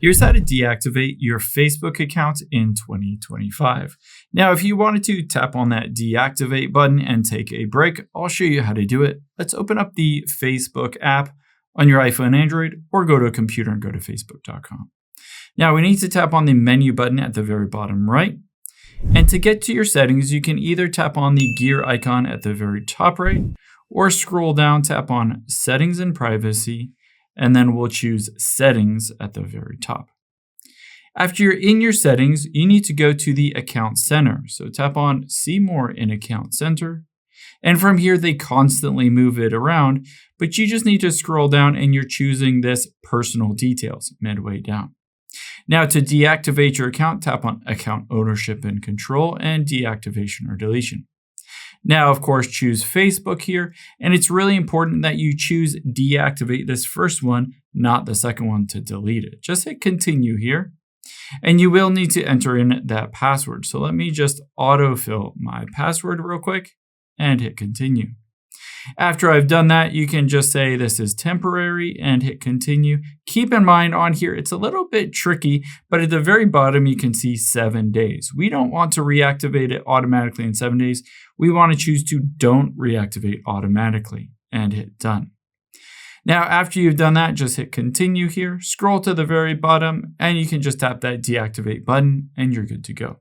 Here's how to deactivate your Facebook account in 2025. Now, if you wanted to tap on that deactivate button and take a break, I'll show you how to do it. Let's open up the Facebook app on your iPhone and Android, or go to a computer and go to facebook.com. Now, we need to tap on the menu button at the very bottom right. And to get to your settings, you can either tap on the gear icon at the very top right, or scroll down, tap on Settings and Privacy, and then we'll choose Settings at the very top. After you're in your settings, you need to go to the Account Center. So tap on See More in Account Center. And from here, they constantly move it around, but you just need to scroll down and you're choosing this Personal Details midway down. Now, to deactivate your account, tap on Account Ownership and Control and Deactivation or Deletion. Now, of course, choose Facebook here, and it's really important that you choose deactivate this first one, not the second one to delete it. Just hit continue here, and you will need to enter in that password. So let me just autofill my password real quick and hit continue. After I've done that, you can just say this is temporary and hit continue. Keep in mind on here, it's a little bit tricky, but at the very bottom, you can see 7 days. We don't want to reactivate it automatically in 7 days. We want to choose to don't reactivate automatically and hit done. Now, after you've done that, just hit continue here, scroll to the very bottom, and you can just tap that deactivate button and you're good to go.